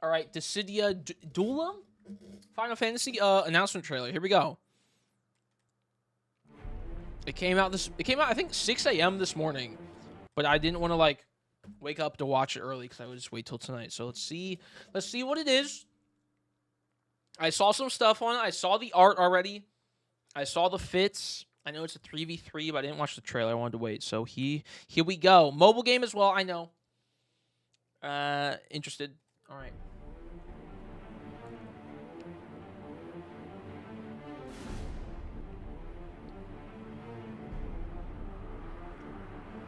All right, Dissidia DUELLUM Final Fantasy announcement trailer. Here we go. It came out I think 6 a.m. this morning, but I didn't want to like wake up to watch it early because I would just wait till tonight. So let's see what it is. I saw some stuff on it. I saw the art already. I saw the fits. I know it's a 3v3, but I didn't watch the trailer. I wanted to wait. So here we go. Mobile game as well. I know. Interested. All right.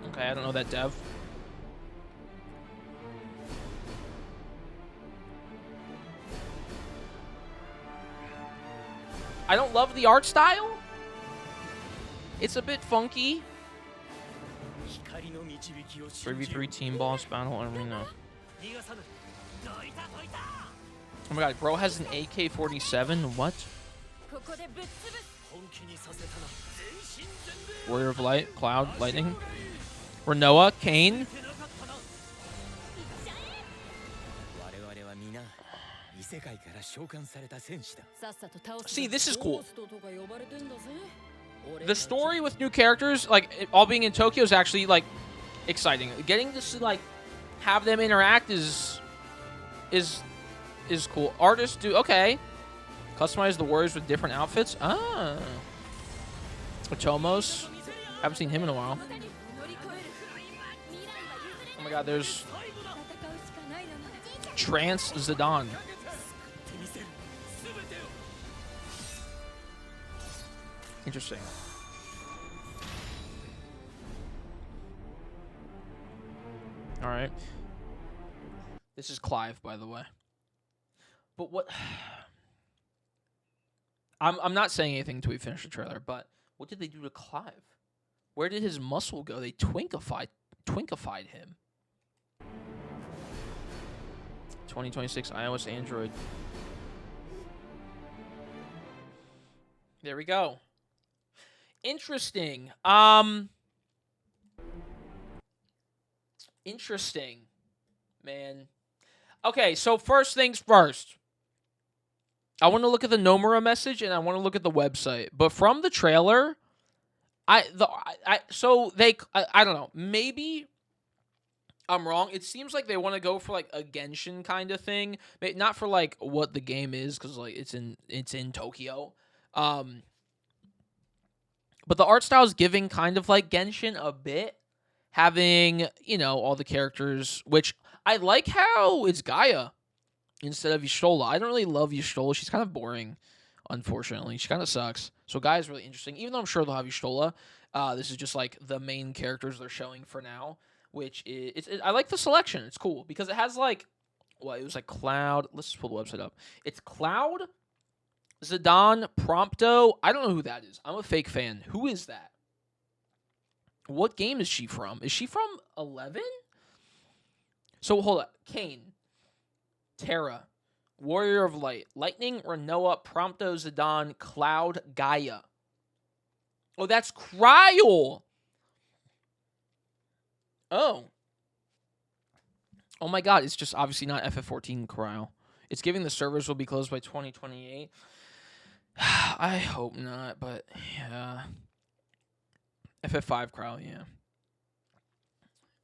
Okay, I don't know that dev. I don't love the art style. It's a bit funky. 3v3 team boss battle arena. Oh my god, bro has an AK-47. What? Warrior of Light, Cloud, Lightning. Renoa, Kane. See, this is cool. The story with new characters, like all being in Tokyo, is actually like exciting. Getting to like have them interact is cool. Artists do okay. Customize the warriors with different outfits. Ah, Otomos. Haven't seen him in a while. Oh my god, there's Trance Zidane. Interesting. All right. This is Clive, by the way. But what? I'm not saying anything until we finish the trailer. But what did they do to Clive? Where did his muscle go? They twinkified him. 2026 iOS, Android. There we go. Interesting. Interesting, man. Okay, so first things first. I want to look at the Nomura message and I want to look at the website. But from the trailer, I don't know. Maybe I'm wrong. It seems like they want to go for like a Genshin kind of thing, not for like what the game is because like it's in Tokyo. But the art style is giving kind of like Genshin a bit, having, all the characters, which I like how it's Gaia instead of Y'shtola. I don't really love Y'shtola. She's kind of boring, unfortunately. She kind of sucks. So Gaia's really interesting, even though I'm sure they'll have Y'shtola. This is just like the main characters they're showing for now, which is, I like the selection. It's cool because it has like, it was like Cloud. Let's just pull the website up. It's Cloud, Zidane, Prompto. I don't know who that is. I'm a fake fan. Who is that? What game is she from? Is she from 11? So hold up. Kane, Terra, Warrior of Light, Lightning, Renoa, Prompto, Zidane, Cloud, Gaia. Oh, that's Cryle. Oh my god, it's just obviously not FF14 Cryle. It's giving the servers will be closed by 2028. I hope not, but yeah. FF5 Cryle, yeah.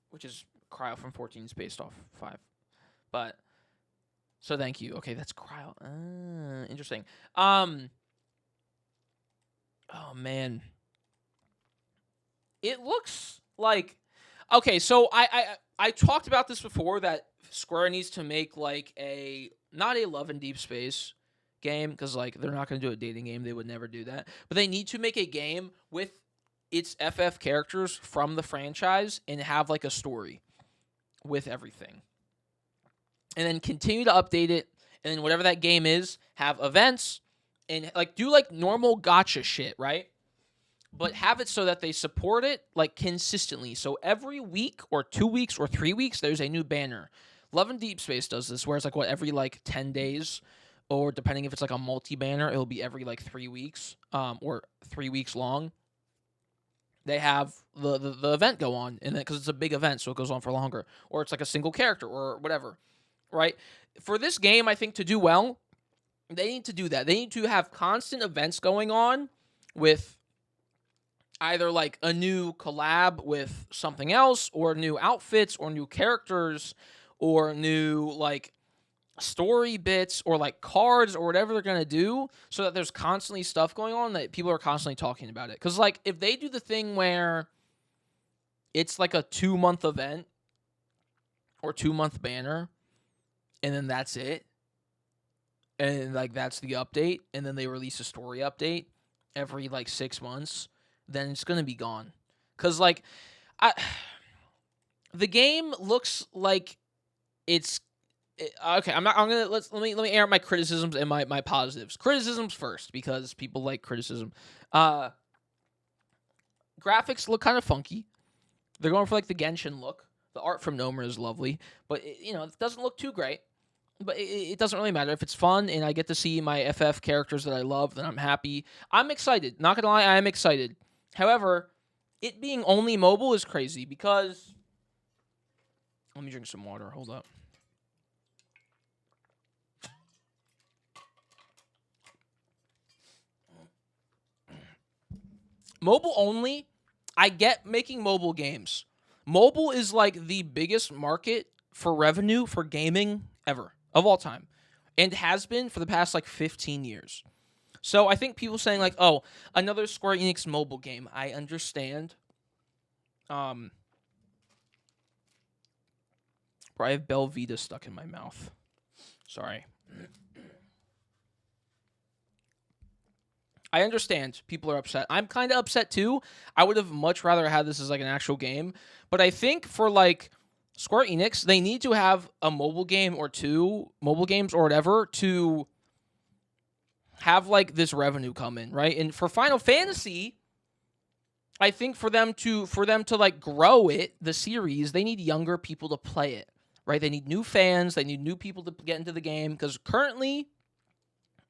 Which is Cryle from 14 is based off 5. But, so thank you. Okay, that's Cryle. Interesting. Oh, man. It looks like... Okay, so I talked about this before, that Square needs to make, like, not a Love and Deep Space game, because, like, they're not going to do a dating game. They would never do that. But they need to make a game with its FF characters from the franchise and have, like, a story with everything. And then continue to update it, and then whatever that game is, have events, and, like, do, like, normal gacha shit, right? But have it so that they support it, like, consistently. So every week or 2 weeks or 3 weeks, there's a new banner. Love and Deep Space does this, where it's, like, every, like, 10 days, or depending if it's, like, a multi-banner, it'll be every, like, 3 weeks, or 3 weeks long. They have the event go on, and because it's a big event, so it goes on for longer. Or it's, like, a single character, or whatever. right? For this game, I think to do well, they need to do that. They need to have constant events going on with either like a new collab with something else, or new outfits, or new characters, or new like story bits, or like cards, or whatever they're going to do, so that there's constantly stuff going on that people are constantly talking about it. Because like if they do the thing where it's like a 2-month event or 2-month banner, and then that's it, and like that's the update, and then they release a story update every like 6 months, then it's gonna be gone. Cause like, the game looks like it's okay. I'm gonna let me air my criticisms and my positives. Criticisms first, because people like criticism. Graphics look kind of funky. They're going for like the Genshin look. The art from Nomura is lovely, but it doesn't look too great. But it doesn't really matter. If it's fun and I get to see my FF characters that I love, then I'm happy. I'm excited. Not gonna lie, I am excited. However, it being only mobile is crazy, because... Let me drink some water. Hold up. Mobile only, I get making mobile games. Mobile is like the biggest market for revenue for gaming ever, of all time, and has been for the past like 15 years. So I think people saying like, oh, another Square Enix mobile game, I understand. Bro, I have Belvita stuck in my mouth. Sorry. I understand people are upset. I'm kind of upset too. I would have much rather had this as like an actual game. But I think for like Square Enix, they need to have a mobile game or two, mobile games or whatever, to have like this revenue come in, right? And for Final Fantasy, I think for them to like grow it, the series, they need younger people to play it, right? They need new fans, they need new people to get into the game, because currently,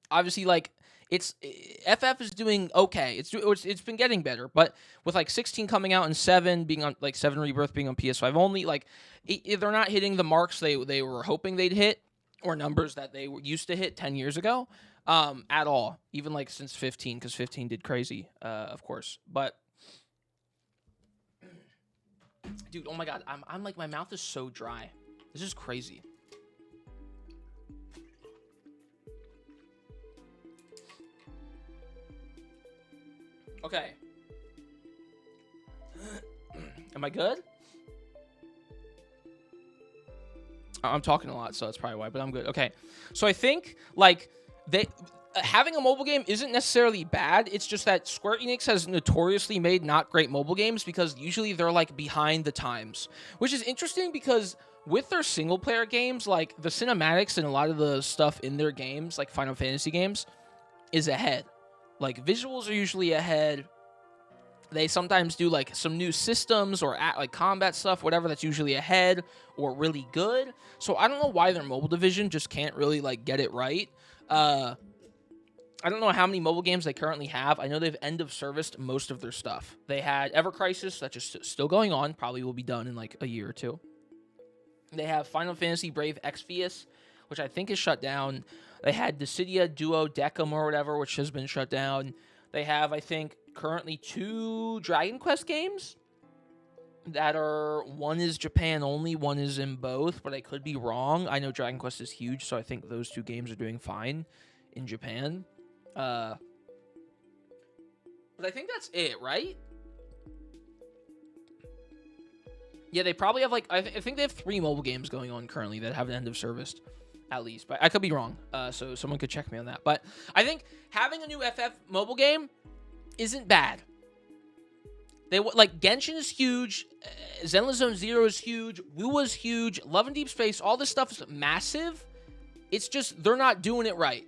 obviously, like FF is doing okay. It's been getting better, but with like 16 coming out and 7 being on, like 7 Rebirth being on PS5 only, like they're not hitting the marks they were hoping they'd hit, or numbers that they used to hit 10 years ago, at all. Even like since 15, because 15 did crazy, of course. But dude, oh my god, I'm like, my mouth is so dry. This is crazy. Okay. Am I good? I'm talking a lot, so that's probably why, but I'm good. Okay. So I think, like, having a mobile game isn't necessarily bad. It's just that Square Enix has notoriously made not great mobile games, because usually they're, like, behind the times. Which is interesting, because with their single-player games, like, the cinematics and a lot of the stuff in their games, like Final Fantasy games, is ahead. Like, visuals are usually ahead. They sometimes do, like, some new systems or, like, combat stuff, whatever, that's usually ahead or really good. So I don't know why their mobile division just can't really, like, get it right. I don't know how many mobile games they currently have. I know they've end-of-serviced most of their stuff. They had Ever Crisis, that's just still going on. Probably will be done in, like, a year or two. They have Final Fantasy Brave Exvius, which I think is shut down. They had Dissidia Duo Decum or whatever, which has been shut down. They have, I think, currently 2 Dragon Quest games that are, one is Japan only, one is in both, but I could be wrong. I know Dragon Quest is huge, so I think those 2 games are doing fine in Japan. But I think that's it, right? Yeah, they probably have, like, I think they have 3 mobile games going on currently that have an end of service, at least. But I could be wrong, so someone could check me on that. But I think having a new FF mobile game isn't bad. Like, Genshin is huge, Zenless Zone Zero is huge, Wuwa's huge, Love and Deep Space, all this stuff is massive. It's just they're not doing it right.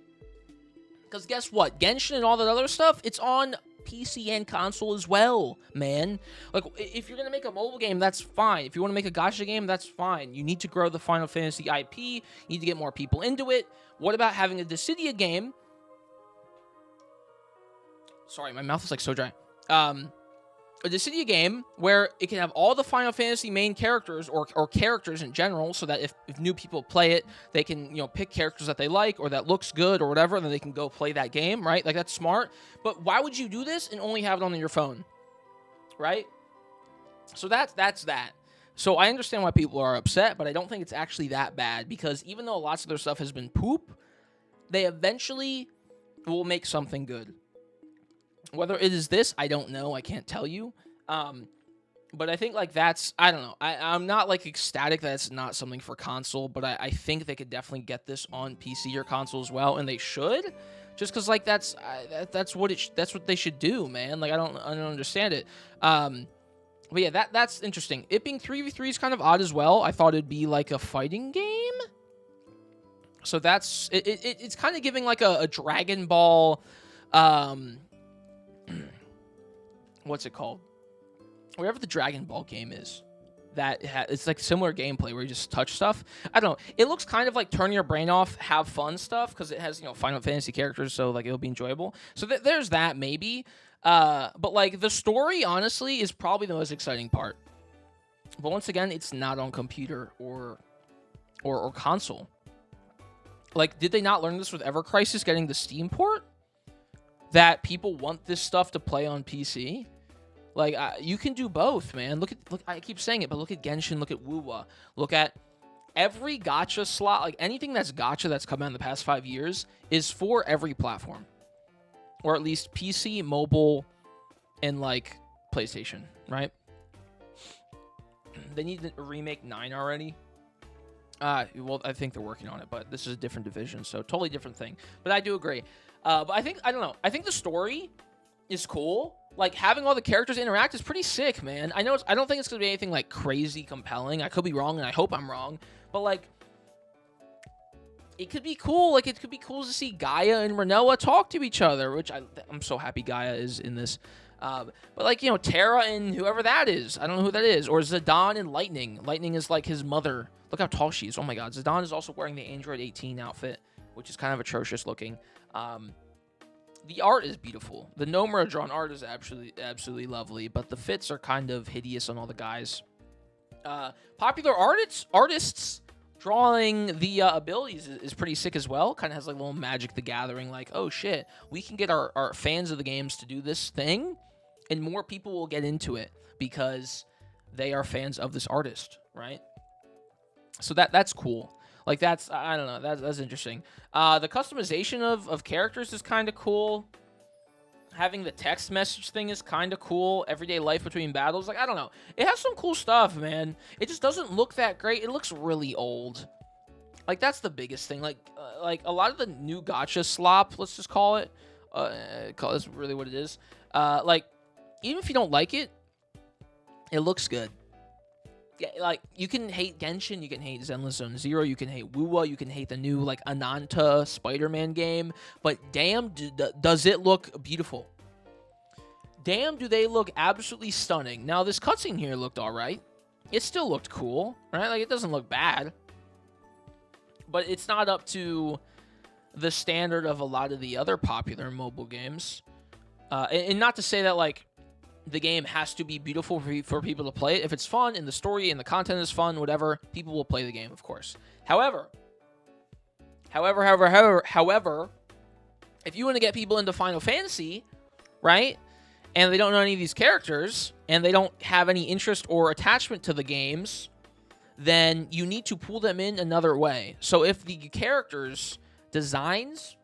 Because guess what? Genshin and all that other stuff, it's on PC and console as well, man. Like, if you're going to make a mobile game, that's fine. If you want to make a gacha game, that's fine. You need to grow the Final Fantasy IP. You need to get more people into it. What about having a Dissidia game? Sorry, my mouth is, like, so dry. a Dissidia game where it can have all the Final Fantasy main characters or characters in general, so that if new people play it, they can, pick characters that they like or that looks good or whatever, and then they can go play that game, right? Like, that's smart. But why would you do this and only have it on your phone, right? So that's that. So I understand why people are upset, but I don't think it's actually that bad, because even though lots of their stuff has been poop, they eventually will make something good. Whether it is this, I don't know. I can't tell you. But I think, like, that's... I don't know. I'm not, like, ecstatic that it's not something for console, but I think they could definitely get this on PC or console as well, and they should. Just because, like, that's what they should do, man. Like, I don't understand it. But yeah, that's interesting. It being 3v3 is kind of odd as well. I thought it'd be, like, a fighting game. So that's... It's kind of giving, like, a Dragon Ball... what's it called? Whatever the Dragon Ball game is, it's like similar gameplay where you just touch stuff. I don't know. It looks kind of like turn your brain off, have fun stuff, because it has, Final Fantasy characters, so like it'll be enjoyable. So there's that maybe. But like the story, honestly, is probably the most exciting part. But once again, it's not on computer or console. Like, did they not learn this with Ever Crisis getting the Steam port? That people want this stuff to play on PC? Like, you can do both, man. Look, I keep saying it, but look at Genshin, look at Wuwa. Look at every gacha slot, like anything that's gacha that's come out in the past 5 years is for every platform. Or at least PC, mobile, and, like, PlayStation, right? They need to remake 9 already. Well, I think they're working on it, but this is a different division, so totally different thing. But I do agree. But I don't know. I think the story is cool. Like, having all the characters interact is pretty sick, man. I don't think it's going to be anything, like, crazy compelling. I could be wrong, and I hope I'm wrong. But, like, it could be cool. Like, it could be cool to see Gaia and Renoa talk to each other, which I'm so happy Gaia is in this. But, like, Terra and whoever that is. I don't know who that is. Or Zidane and Lightning. Lightning is, like, his mother. Look how tall she is. Oh, my God. Zidane is also wearing the Android 18 outfit, which is kind of atrocious looking. The art is beautiful. The Nomura drawn art is absolutely lovely, but the fits are kind of hideous on all the guys. Popular artists drawing the abilities is pretty sick as well. Kind of has like a little Magic the Gathering, like, oh shit, we can get our fans of the games to do this thing, and more people will get into it because they are fans of this artist, right? So that's cool. Like, I don't know, that's interesting. The customization of characters is kind of cool. Having the text message thing is kind of cool. Everyday life between battles, like, I don't know. It has some cool stuff, man. It just doesn't look that great. It looks really old. Like, that's the biggest thing. Like a lot of the new gacha slop, let's just call it. That's really what it is. Like, even if you don't like it, it looks good. Yeah, like, you can hate Genshin, you can hate Zenless Zone Zero, you can hate Wuwa, you can hate the new, like, Ananta Spider-Man game, but damn, does it look beautiful. Damn, do they look absolutely stunning. Now, this cutscene here looked alright. It still looked cool, right? Like, it doesn't look bad. But it's not up to the standard of a lot of the other popular mobile games. And not to say that, like, the game has to be beautiful for people to play it. If it's fun and the story and the content is fun, whatever, people will play the game, of course. However, if you want to get people into Final Fantasy, right, and they don't know any of these characters, and they don't have any interest or attachment to the games, then you need to pull them in another way. So if the characters' designs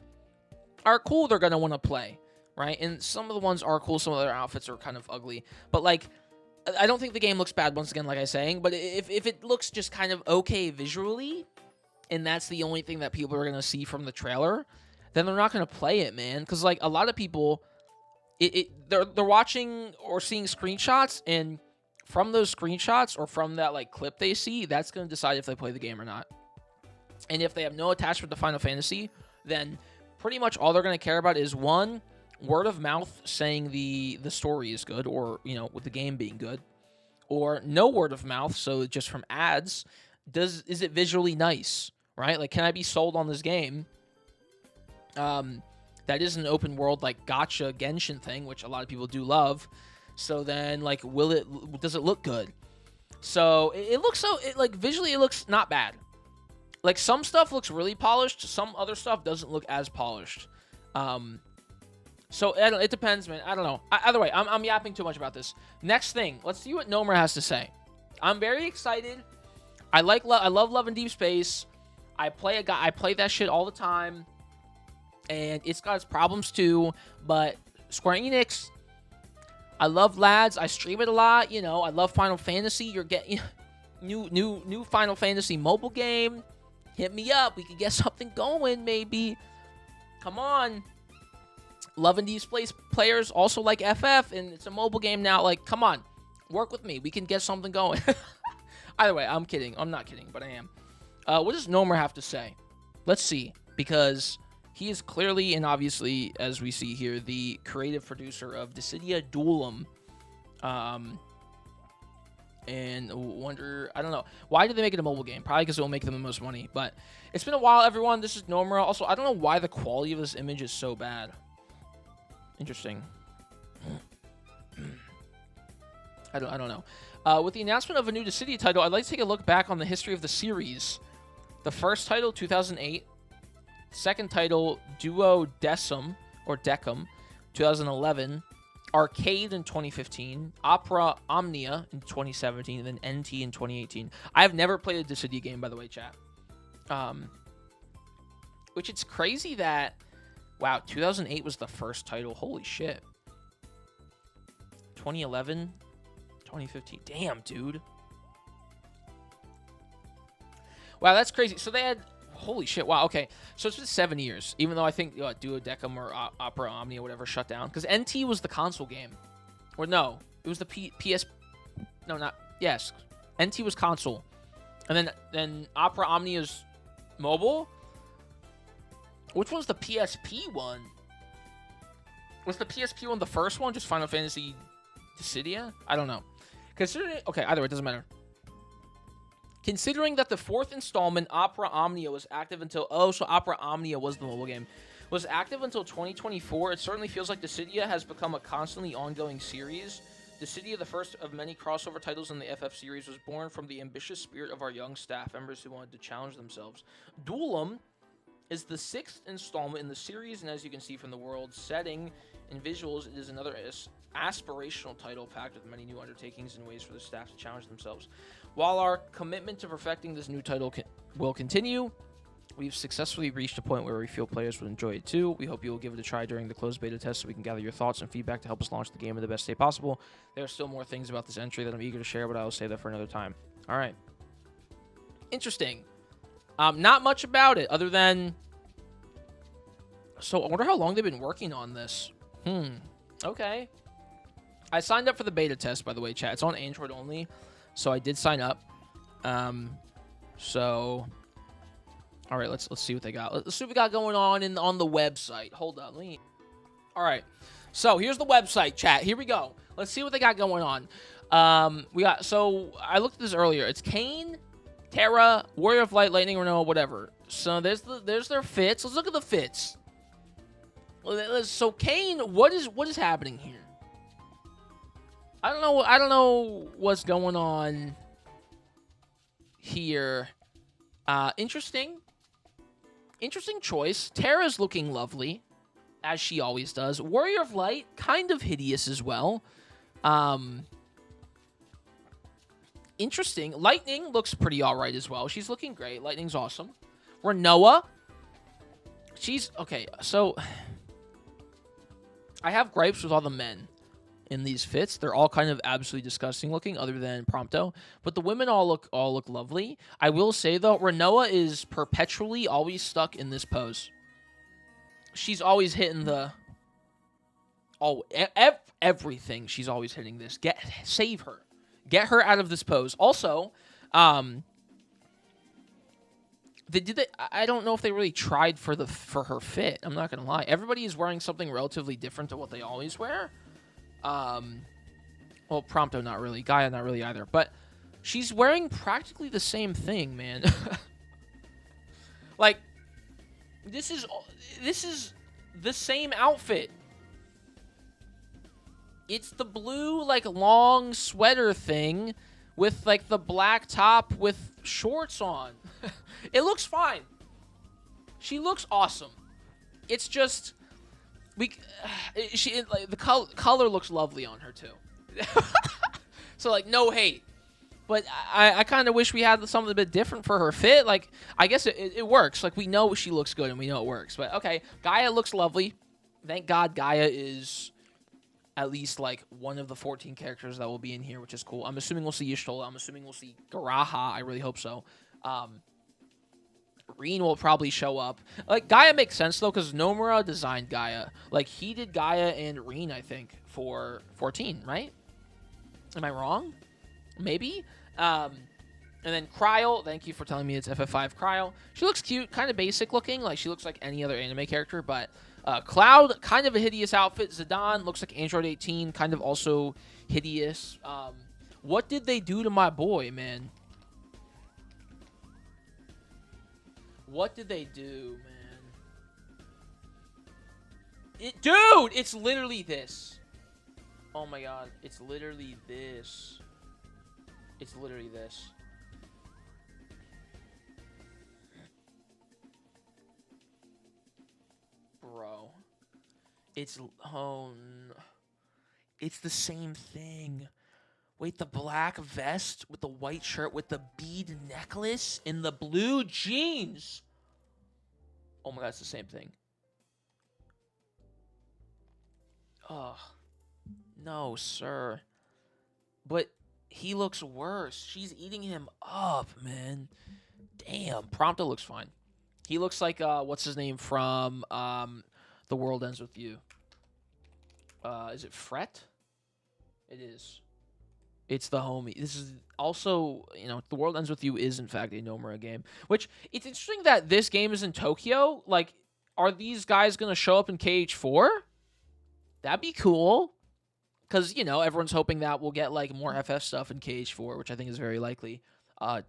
are cool, they're going to want to play. Right? And some of the ones are cool, some of their outfits are kind of ugly. But, like, I don't think the game looks bad, once again, like I was saying. But if it looks just kind of okay visually, and that's the only thing that people are going to see from the trailer, then they're not going to play it, man. Because, like, a lot of people, they're watching or seeing screenshots, and from those screenshots or from that, like, clip they see, that's going to decide if they play the game or not. And if they have no attachment to Final Fantasy, then pretty much all they're going to care about is, one, word of mouth saying the story is good, or, with the game being good, or no word of mouth, so just from ads, is it visually nice, right? Like, can I be sold on this game that is an open world, like, gacha Genshin thing, which a lot of people do love, So then, like, does it look good? So it looks like visually it looks not bad. Like some stuff looks really polished, some other stuff doesn't look as polished. So it depends, man. I don't know. Either way, I'm yapping too much about this. Next thing, let's see what Nomer has to say. I'm very excited. I love Love and Deep Space. I play that shit all the time, and it's got its problems too. But Square Enix, I love lads. I stream it a lot. You know, I love Final Fantasy. You're getting new Final Fantasy mobile game. Hit me up. We could get something going, maybe. Come on. Love and Deep Space players also like FF, and it's a mobile game now. Like, come on. Work with me. We can get something going. Either way, I'm kidding. I'm not kidding, but I am. What does Nomer have to say? Let's see. Because he is clearly and obviously, as we see here, the creative producer of Dissidia Duellum. And wonder, I don't know. Why did they make it a mobile game? Probably because it will make them the most money. But it's been a while, everyone. This is Nomer. Also, I don't know why the quality of this image is so bad. Interesting. I don't know. With the announcement of a new Dissidia title, I'd like to take a look back on the history of the series. The first title, 2008. Second title, DUELLUM, 2011. Arcade in 2015. Opera Omnia in 2017. And then NT in 2018. I have never played a Dissidia game, by the way, chat. Which it's crazy that... Wow, 2008 was the first title. Holy shit. 2011... 2015. Damn, dude. Wow, that's crazy. So they had... Holy shit. Wow, okay. So it's been 7 years. Even though I think Duodecum or Opera Omni or whatever shut down. Because NT was the console game. Or no. It was the PS... No, not... Yes. NT was console. And then Opera Omni is mobile? Which one's the PSP one? Was the PSP one the first one? Just Final Fantasy Dissidia? I don't know. Okay, either way, it doesn't matter. Considering that the fourth installment, Opera Omnia, was active until... Oh, so Opera Omnia was the mobile game. Was active until 2024. It certainly feels like Dissidia has become a constantly ongoing series. Dissidia, the first of many crossover titles in the FF series, was born from the ambitious spirit of our young staff members who wanted to challenge themselves. Duellum is the sixth installment in the series, and as you can see from the world setting and visuals, it is another aspirational title packed with many new undertakings and ways for the staff to challenge themselves. While our commitment to perfecting this new title will continue, we've successfully reached a point where we feel players would enjoy it too. We hope you will give it a try during the closed beta test so we can gather your thoughts and feedback to help us launch the game in the best state possible. There are still more things about this entry that I'm eager to share, but I will save that for another time. All right. Interesting. Not much about it other than... So I wonder how long they've been working on this. Okay. I signed up for the beta test, by the way, chat. It's on Android only, so I did sign up. So... All right, let's see what they got. Let's see what we got going on the website. Hold on. All right. So here's the website, chat. Here we go. Let's see what they got going on. So I looked at this earlier. It's Kain, Terra, Warrior of Light, Lightning, Renoa, whatever. So there's their fits. Let's look at the fits. So Kain, what is happening here? I don't know what's going on here. Interesting choice. Terra's looking lovely, as she always does. Warrior of Light, kind of hideous as well. Interesting. Lightning looks pretty alright as well. She's looking great. Lightning's awesome. Renoa. She's... Okay, so... I have gripes with all the men in these fits. They're all kind of absolutely disgusting looking, other than Prompto. But the women all look lovely. I will say, though, Renoa is perpetually always stuck in this pose. She's always hitting the... everything. She's always hitting this. Save her. Get her out of this pose. Also, I don't know if they really tried for her fit. I'm not gonna lie. Everybody is wearing something relatively different to what they always wear. Well, Prompto not really. Gaia not really either. But she's wearing practically the same thing, man. Like, this is the same outfit. It's the blue, like, long sweater thing with, like, the black top with shorts on. It looks fine. She looks awesome. It's just like the color looks lovely on her too. So like no hate, but I kind of wish we had something a bit different for her fit. Like I guess it works. Like we know she looks good and we know it works. But okay, Gaia looks lovely. Thank God Gaia is at least like one of the 14 characters that will be in here, which is cool. I'm assuming we'll see Y'shtola. I'm assuming we'll see Garaha. I really hope so. Reen will probably show up. Like, Gaia makes sense, though, because Nomura designed Gaia. Like, he did Gaia and Reen, I think, for 14, right? Am I wrong? Maybe? And then Cryo, thank you for telling me it's FF5 Cryo. She looks cute, kind of basic looking. Like, she looks like any other anime character, but Cloud, kind of a hideous outfit. Zidane looks like Android 18, kind of also hideous. What did they do to my boy, man? What did they do, man? Dude, it's literally this. Oh my god, it's literally this. It's literally this. Bro. It's it's the same thing. Wait, the black vest with the white shirt with the bead necklace and the blue jeans. Oh my god, it's the same thing. Ugh. No, sir. But he looks worse. She's eating him up, man. Damn. Prompto looks fine. He looks like, what's his name from The World Ends With You. Is it Fret? It is. It's the homie. This is also, you know, The World Ends With You is, in fact, a Nomura game. Which, it's interesting that this game is in Tokyo. Like, are these guys going to show up in KH4? That'd be cool. Because, you know, everyone's hoping that we'll get, like, more FF stuff in KH4, which I think is very likely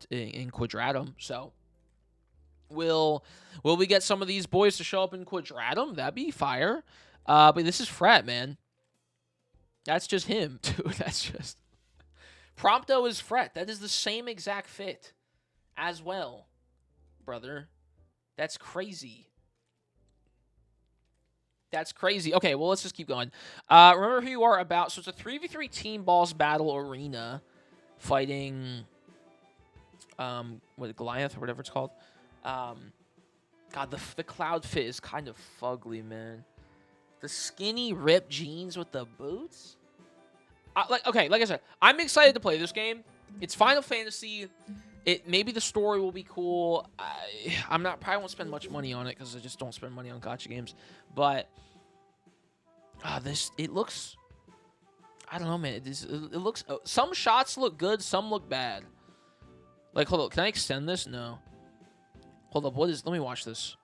in Quadratum. So, will we get some of these boys to show up in Quadratum? That'd be fire. But this is Fret, man. That's just him, dude. That's just... Prompto is Fret. That is the same exact fit as well, brother. That's crazy. That's crazy. Okay, well, let's just keep going. Remember who you are about. So it's a 3v3 team boss battle arena fighting Goliath or whatever it's called. God, the Cloud fit is kind of fugly, man. The skinny ripped jeans with the boots? Like I said, I'm excited to play this game. It's Final Fantasy. Maybe the story will be cool. Probably won't spend much money on it because I just don't spend money on gacha games. But it looks, I don't know, man. It looks. Some shots look good, some look bad. Like, hold up, can I extend this? No. Hold up, let me watch this.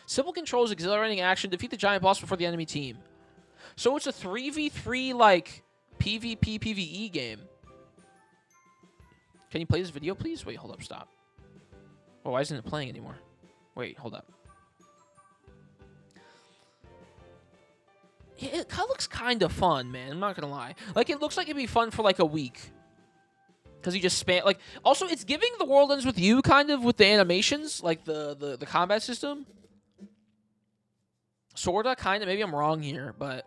Simple controls, exhilarating action, defeat the giant boss before the enemy team. So it's a 3v3 like PvP PvE game. Can you play this video, please? Wait, hold up, stop. Oh, why isn't it playing anymore? Wait, hold up. Yeah, it looks kind of fun, man. I'm not gonna lie. Like, it looks like it'd be fun for like a week. Because you just spam, like, also it's giving The World Ends With You kind of with the animations, like the combat system. Sorta, kind of. Maybe I'm wrong here, but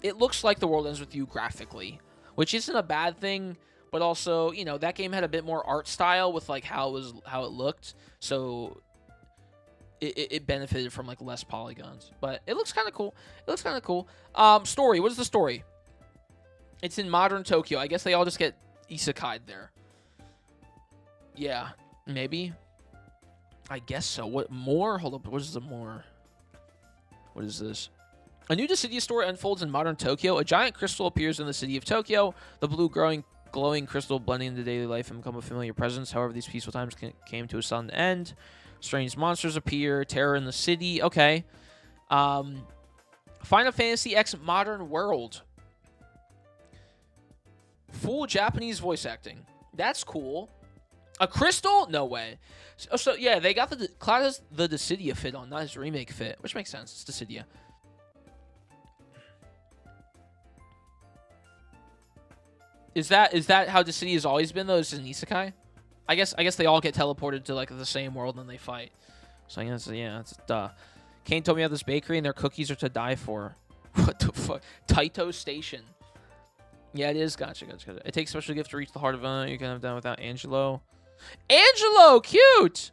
it looks like The World Ends With You graphically, which isn't a bad thing, but also, you know, that game had a bit more art style with, like, how it looked, so it benefited from, like, less polygons. But it looks kind of cool. It looks kind of cool. Story. What is the story? It's in modern Tokyo. I guess they all just get isekai'd there. Yeah, maybe. I guess so. What more? Hold up. What is the more? What is this? A new Dissidia story unfolds in modern Tokyo. A giant crystal appears in the city of Tokyo. The blue glowing crystal blending into daily life and become a familiar presence. However, these peaceful times came to a sudden end. Strange monsters appear. Terror in the city. Okay. Final Fantasy X Modern World. Full Japanese voice acting. That's cool. A crystal? No way. So yeah, they got Cloud has the Dissidia fit on, not his remake fit, which makes sense. It's Dissidia. Is that how Dissidia has always been though? It's just an isekai. I guess they all get teleported to like the same world and they fight. So I guess yeah, it's duh. Kane told me about this bakery and their cookies are to die for. What the fuck? Taito Station. Yeah, it is. Gotcha. It takes a special gift to reach the heart of you can have done without Angelo. Angelo, cute.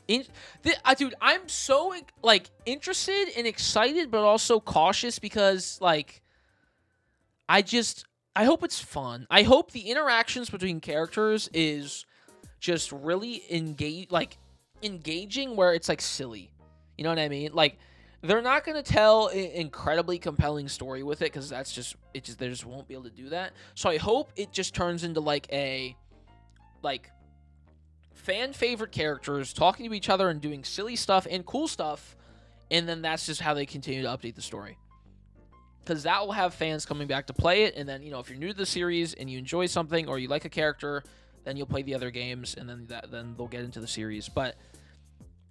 Dude, I'm so like interested and excited, but also cautious because like I hope it's fun. I hope the interactions between characters is just really engaging, where it's like silly. You know what I mean? Like they're not gonna tell an incredibly compelling story with it because they just won't be able to do that. So I hope it just turns into like a fan favorite characters talking to each other and doing silly stuff and cool stuff, and then that's just how they continue to update the story. Because that will have fans coming back to play it, and then if you're new to the series and you enjoy something or you like a character, then you'll play the other games, and then they'll get into the series. But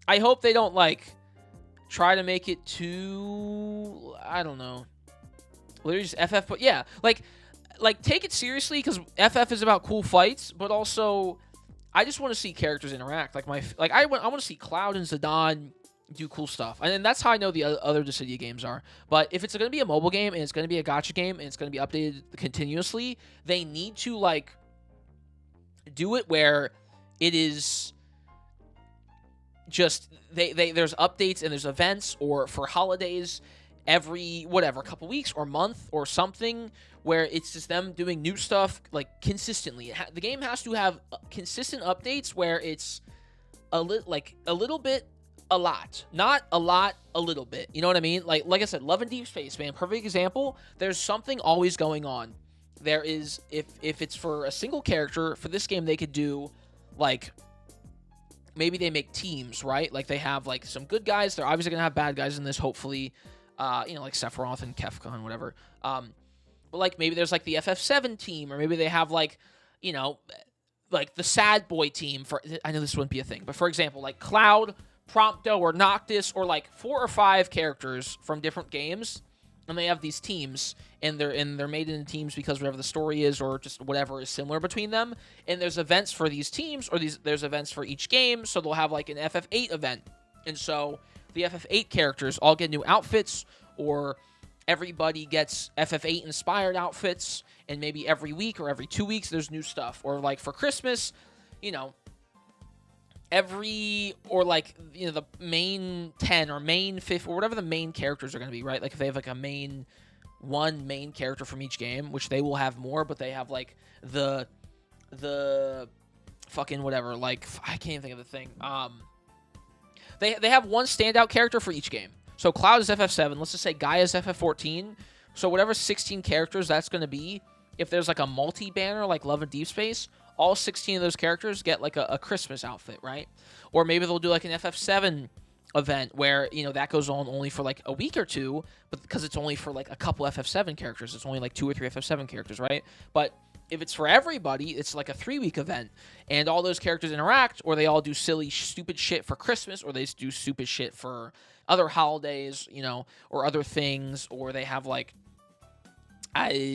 I hope they don't try to make it too, I don't know, literally just FF. But yeah, like take it seriously because FF is about cool fights, but also I just want to see characters interact. I want to see Cloud and Zidane do cool stuff, and that's how I know the other Dissidia games are. But if it's going to be a mobile game and it's going to be a gacha game and it's going to be updated continuously, they need to do it where it is just there's updates and there's events, or for holidays every couple weeks or month or something, where it's just them doing new stuff consistently. The game has to have consistent updates where it's a little bit, a lot, not a lot, a little bit. You know what I mean? Like I said, Love and Deep Space, man, perfect example. There's something always going on. There is, if it's for a single character, for this game they could do maybe they make teams, right? Like they have some good guys. They're obviously gonna have bad guys in this, hopefully. Like Sephiroth and Kefka and whatever. But maybe there's the FF7 team, or maybe they have the Sad Boy team. I know this wouldn't be a thing, but for example, Cloud, Prompto, or Noctis, or 4 or 5 characters from different games, and they have these teams, and they're made into teams because whatever the story is, or just whatever is similar between them. And there's events for these teams, or there's events for each game. So they'll have an FF8 event, and so the FF8 characters all get new outfits, or everybody gets FF8 inspired outfits, and maybe every week or every 2 weeks there's new stuff. Or for Christmas, the main 10 or main 5 or whatever the main characters are going to be, right? If they have a main character from each game, which they will have more, but they have the fucking whatever, I can't even think of the thing. They have one standout character for each game. So Cloud is FF7. Let's just say Gaia is FF14. So whatever 16 characters that's going to be, if there's a multi-banner like Love and Deep Space, all 16 of those characters get a Christmas outfit, right? Or maybe they'll do an FF7 event where, that goes on only for a week or two, but because it's only for a couple FF7 characters. It's only 2 or 3 FF7 characters, right? But if it's for everybody, it's a 3-week event, and all those characters interact, or they all do silly, stupid shit for Christmas, or they do stupid shit for other holidays, or other things, or they have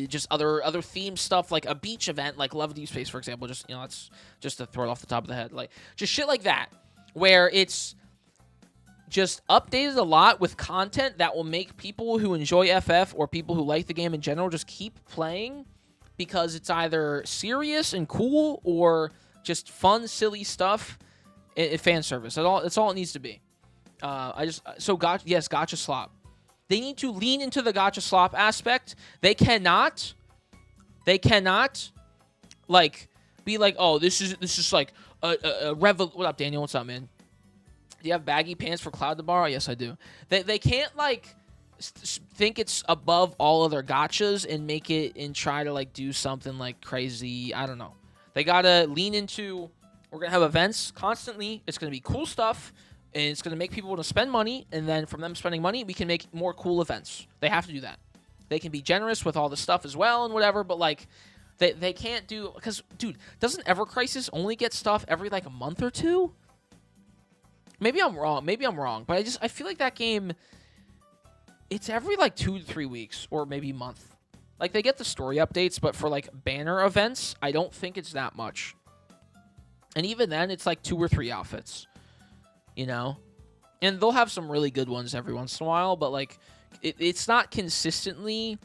just other theme stuff, like a beach event, like Love Deep Space, for example. Just that's just to throw it off the top of the head, just shit like that, where it's just updated a lot with content that will make people who enjoy FF or people who like the game in general just keep playing. Because it's either serious and cool or just fun, silly stuff. Fan service. That's all it needs to be. Gacha slop. They need to lean into the gacha slop aspect. They cannot be oh, this is a revel. What up, Daniel? What's up, man? Do you have baggy pants for Cloud to borrow? Yes, I do. They can't think it's above all other gachas and make it and try to do something crazy. I don't know. They gotta lean into, we're gonna have events constantly. It's gonna be cool stuff, and it's gonna make people want to spend money, and then from them spending money, we can make more cool events. They have to do that. They can be generous with all the stuff as well and whatever, but they can't do, because dude, doesn't Ever Crisis only get stuff every a month or two? Maybe I'm wrong, but I feel like that game, it's every 2 to 3 weeks, or maybe a month. Like, they get the story updates, but for, like, banner events, I don't think it's that much. And even then, it's, like, 2 or 3 outfits, you know? And they'll have some really good ones every once in a while, but, like, it's not consistently...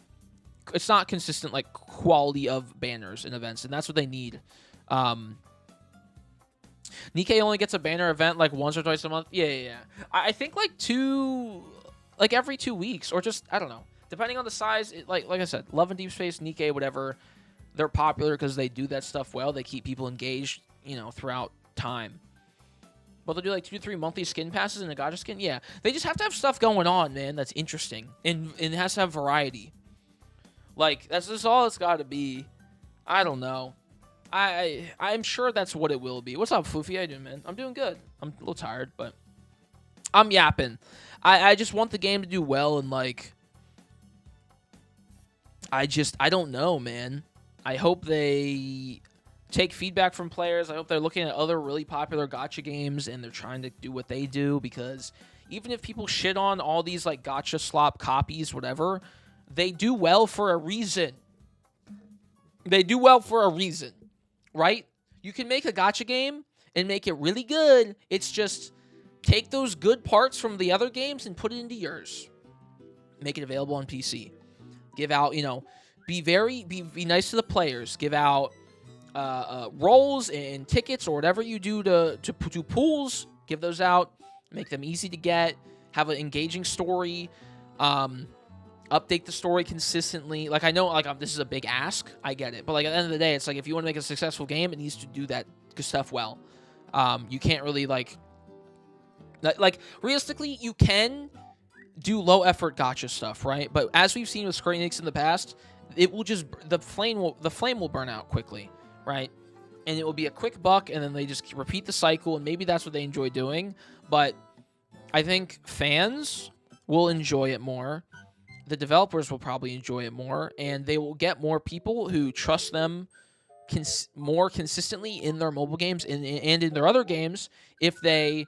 It's not consistent, like, quality of banners and events, and that's what they need. Nikkei only gets a banner event, like, once or twice a month. Yeah. I think, like, every 2 weeks, or just, I don't know. Depending on the size, like I said, Love and Deep Space, Nikkei, whatever, they're popular because they do that stuff well. They keep people engaged, you know, throughout time. But they'll do like 2 to 3 monthly skin passes and a gacha skin. Yeah, they just have to have stuff going on, man, that's interesting. And it has to have variety. Like, that's just all it's got to be. I don't know. I'm sure that's what it will be. What's up, Floofy? How you doing, man? I'm doing good. I'm a little tired, but I'm yapping. I just want the game to do well, and, like... I don't know, man. I hope they take feedback from players. I hope they're looking at other really popular gacha games and they're trying to do what they do, because even if people shit on all these, like, gacha slop copies, whatever, they do well for a reason. They do well for a reason, right? You can make a gacha game and make it really good. It's just take those good parts from the other games and put it into yours. Make it available on PC. Give out, you know, be nice to the players. Give out rolls and tickets or whatever you do to pools. Give those out. Make them easy to get. Have an engaging story. Update the story consistently. Like, I know, like, this is a big ask. I get it. But, like, at the end of the day, it's like, if you want to make a successful game, it needs to do that stuff well. You can't really, like, realistically, you can do low-effort gacha stuff, right? But as we've seen with Square Enix in the past, it will just... The flame will burn out quickly, right? And it will be a quick buck, and then they just repeat the cycle, and maybe that's what they enjoy doing. But I think fans will enjoy it more. The developers will probably enjoy it more, and they will get more people who trust them more consistently in their mobile games and in their other games if they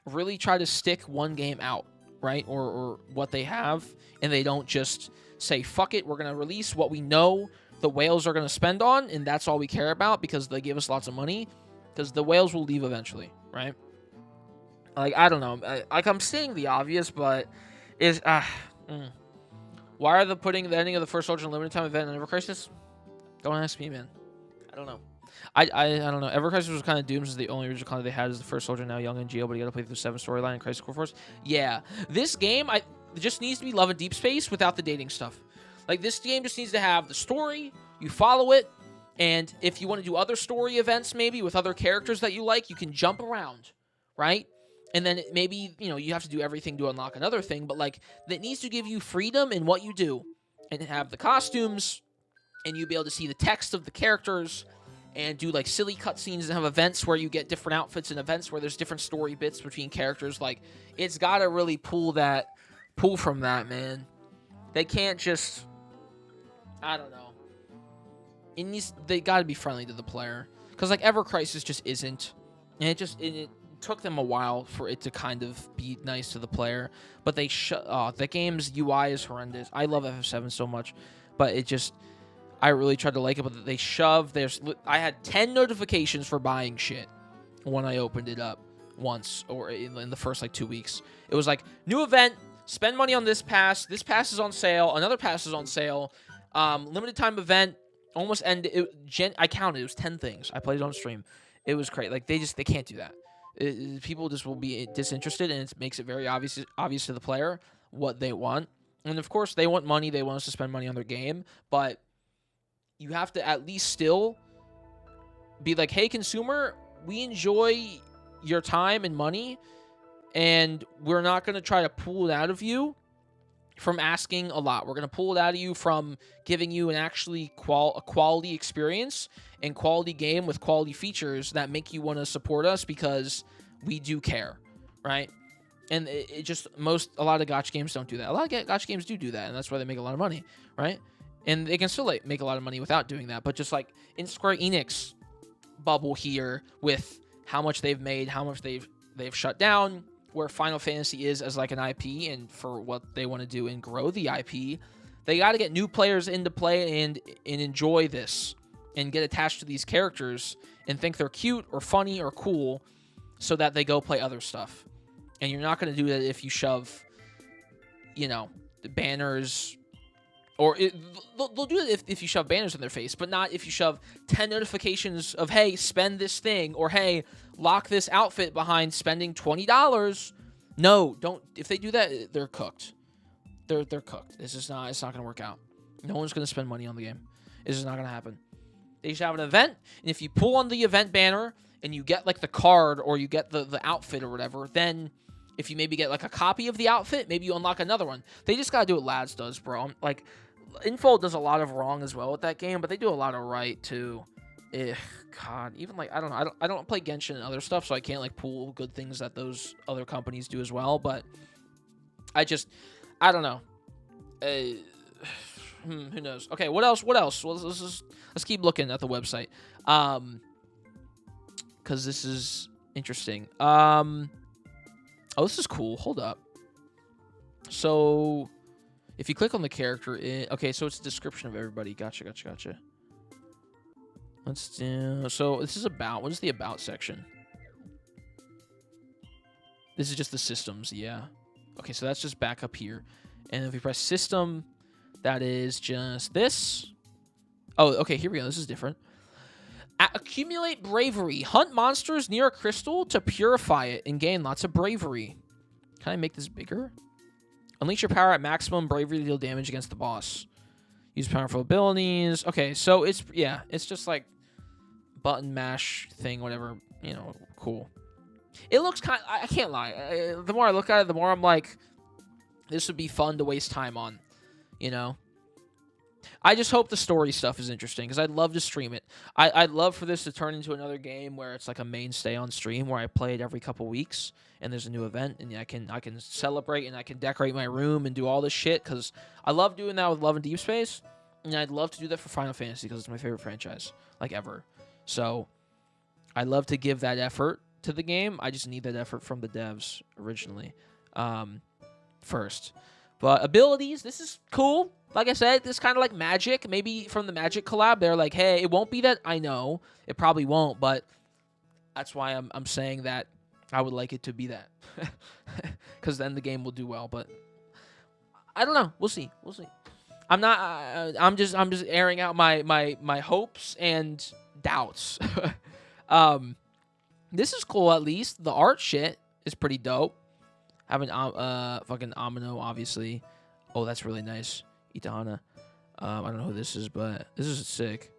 really try to stick one game out, right? Or what they have, and they don't just say, fuck it, we're going to release what we know the whales are going to spend on, and that's all we care about because they give us lots of money, because the whales will leave eventually, right? Like, I don't know. I'm saying the obvious, but is... Why are they putting the ending of the First Soldier limited time event in Ever Crisis? Don't ask me, man. I don't know. I don't know. Ever Crisis was kind of doomed as the only original content they had is the First Soldier, now young and jail, but you got to play through the 7 storyline in Crisis Core Force. Yeah, this game just needs to be Love and Deep Space without the dating stuff. Like, this game just needs to have the story. You follow it, and if you want to do other story events, maybe with other characters that you like, you can jump around, right? And then maybe, you know, you have to do everything to unlock another thing, but, like, that needs to give you freedom in what you do. And have the costumes, and you be able to see the text of the characters, and do, like, silly cutscenes and have events where you get different outfits and events where there's different story bits between characters. Like, it's got to really pull from that, man. They can't just... I don't know. They got to be friendly to the player. Because, like, Ever Crisis just isn't. And it took them a while for it to kind of be nice to the player, but the game's UI is horrendous. I love FF7 so much, but I really tried to like it, but they I had 10 notifications for buying shit when I opened it up once, or in the first, like, 2 weeks. It was like, new event, spend money on this pass is on sale, another pass is on sale, limited time event, almost ended. I counted, it was 10 things. I played it on stream. It was great. Like, they can't do that. People just will be disinterested, and it makes it very obvious to the player what they want. And, of course, they want money. They want us to spend money on their game. But you have to at least still be like, hey, consumer, we enjoy your time and money, and we're not going to try to pull it out of you from asking a lot. We're going to pull it out of you from giving you an actually quality experience and quality game with quality features that make you want to support us because we do care, right? And a lot of gacha games don't do that. A lot of gacha games do that, and that's why they make a lot of money, right? And they can still, like, make a lot of money without doing that. But just, like, in Square Enix bubble here with how much they've made, how much they've shut down, where Final Fantasy is as, like, an IP and for what they want to do and grow the IP, They got to get new players into play and enjoy this and get attached to these characters and think they're cute or funny or cool so that they go play other stuff. And you're not going to do that if you shove, you know, the banners, or they'll do it if you shove banners in their face, but not if you shove 10 notifications of, hey, spend this thing, or hey, lock this outfit behind spending $20. No, don't. If they do that, they're cooked. They're cooked. It's not going to work out. No one's going to spend money on the game. This is not going to happen. They should have an event, and if you pull on the event banner and you get like the card or you get the outfit or whatever, then if you maybe get like a copy of the outfit, maybe you unlock another one. They just got to do what Lads does, bro. Like, Info does a lot of wrong as well with that game, but they do a lot of right too. God, even like, I don't know. I don't play Genshin and other stuff, so I can't like pull good things that those other companies do as well, but I don't know. Who knows? Okay, what else? Well, let's keep looking at the website. Because this is interesting. Oh, this is cool. Hold up. So, if you click on the character, okay, so it's a description of everybody. Gotcha. Let's do. So this is about. What is the about section? This is just the systems. Yeah. Okay, so that's just back up here, and if we press system, that is just this. Oh, okay. Here we go. This is different. Accumulate bravery. Hunt monsters near a crystal to purify it and gain lots of bravery. Can I make this bigger? Unleash your power at maximum bravery to deal damage against the boss. Use powerful abilities. Okay, so it's just like button mash thing, whatever. You know, cool. It looks I can't lie. The more I look at it, the more I'm like, this would be fun to waste time on. You know? I just hope the story stuff is interesting because I'd love to stream it. I'd love for this to turn into another game where it's like a mainstay on stream where I play it every couple weeks and there's a new event and I can celebrate and I can decorate my room and do all this shit because I love doing that with Love and Deep Space, and I'd love to do that for Final Fantasy because it's my favorite franchise like ever. So I'd love to give that effort to the game. I just need that effort from the devs originally first. But abilities, this is cool. Like I said, this is kind of like Magic. Maybe from the Magic collab, they're like, hey, it won't be that. I know. It probably won't, but that's why I'm saying that I would like it to be that. Because then the game will do well. But I don't know. We'll see. I'm just airing out my hopes and doubts. This is cool at least. The art shit is pretty dope. Having fucking Amino, obviously. Oh, that's really nice. Itahana. I don't know who this is, but this is sick.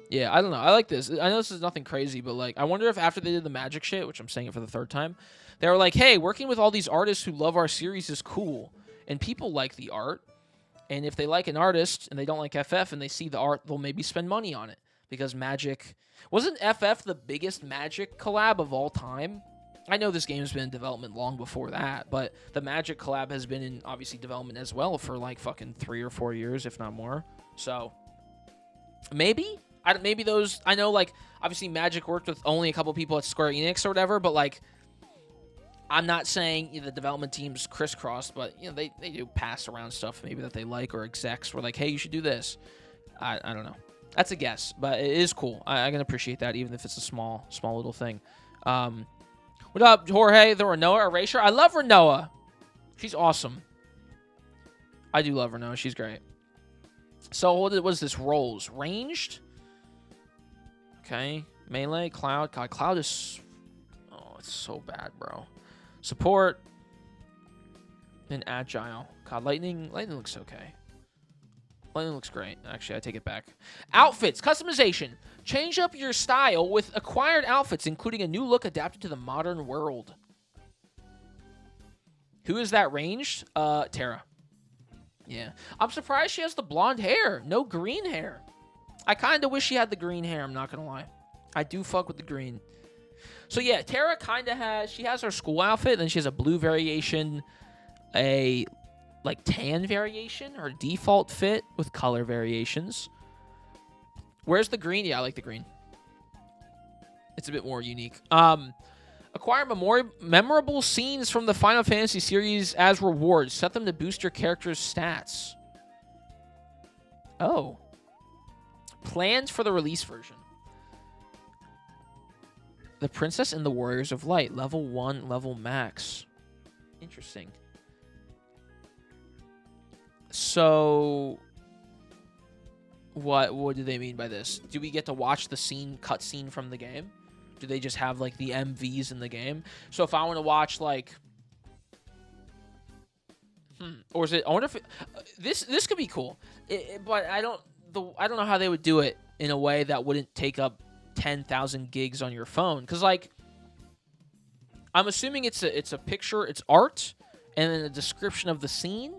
Yeah, I don't know. I like this. I know this is nothing crazy, but like, I wonder if after they did the Magic shit, which I'm saying it for the third time, they were like, hey, working with all these artists who love our series is cool. And people like the art. And if they like an artist and they don't like FF and they see the art, they'll maybe spend money on it. Because Magic... Wasn't FF the biggest Magic collab of all time? I know this game's been in development long before that, but the Magic collab has been in, obviously, development as well for, like, fucking 3 or 4 years, if not more. So, maybe? Maybe those... I know, like, obviously Magic worked with only a couple people at Square Enix or whatever, but, like, I'm not saying the development team's crisscrossed, but, you know, they do pass around stuff maybe that they like, or execs were like, hey, you should do this. I don't know. That's a guess, but it is cool. I can appreciate that, even if it's a small little thing. What up, Jorge? The Renoa Erasure? I love Renoa. She's awesome. I do love Renoa. She's great. So, what was this? Rolls. Ranged? Okay. Melee. Cloud. God, Cloud is... Oh, it's so bad, bro. Support. And Agile. God, Lightning looks okay. Lightning looks great. Actually, I take it back. Outfits. Customization. Change up your style with acquired outfits, including a new look adapted to the modern world. Who is that ranged? Terra. Yeah. I'm surprised she has the blonde hair. No green hair. I kind of wish she had the green hair, I'm not going to lie. I do fuck with the green. So, yeah, Terra kind of has... She has her school outfit, and then she has a blue variation, a... like tan variation or default fit with color variations. Where's the green? Yeah, I like the green. It's a bit more unique. Acquire memorable scenes from the Final Fantasy series as rewards. Set them to boost your character's stats. Oh. Plans for the release version. The Princess and the Warriors of Light. Level 1, level max. Interesting. So, what do they mean by this? Do we get to watch the cutscene from the game? Do they just have, like, the MVs in the game? So if I want to watch, like... Or is it... I wonder if... This could be cool. But I don't know how they would do it in a way that wouldn't take up 10,000 gigs on your phone. Because, like... I'm assuming it's a picture, it's art, and then a description of the scene.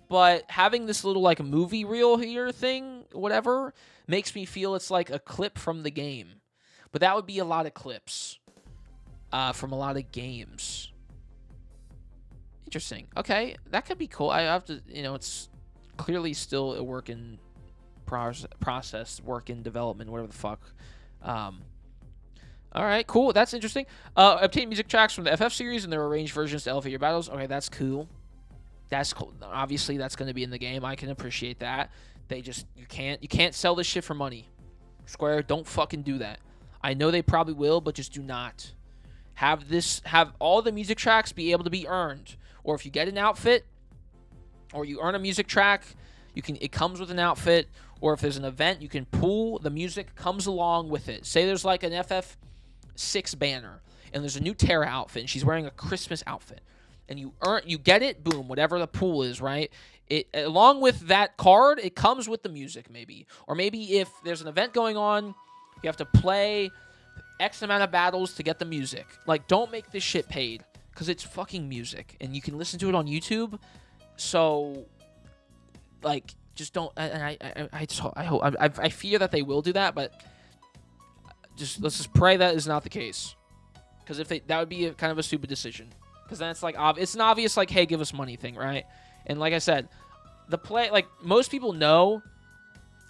But having this little, like, movie reel here thing, whatever, makes me feel it's like a clip from the game. But that would be a lot of clips from a lot of games. Interesting. Okay, that could be cool. I have to, it's clearly still a work in process, work in development, whatever the fuck. All right, cool. That's interesting. Obtain music tracks from the FF series and their arranged versions to elevate your battles. Okay, that's cool. That's cool. Obviously, that's going to be in the game. I can appreciate that. You can't sell this shit for money. Square, don't fucking do that. I know they probably will, but just do not. Have all the music tracks be able to be earned. Or if you get an outfit, or you earn a music track, it comes with an outfit. Or if there's an event, you can pull the music comes along with it. Say there's like an FF6 banner, and there's a new Terra outfit, and she's wearing a Christmas outfit. And you get it, boom, whatever the pool is, right? It along with that card, it comes with the music, maybe. Or maybe if there's an event going on, you have to play X amount of battles to get the music. Like, don't make this shit paid, because it's fucking music, and you can listen to it on YouTube. So, like, just don't. And I hope. I fear that they will do that, but let's just pray that is not the case, because that would be kind of a stupid decision. Because then it's like it's an obvious, like, hey, give us money thing, right? And like I said, most people know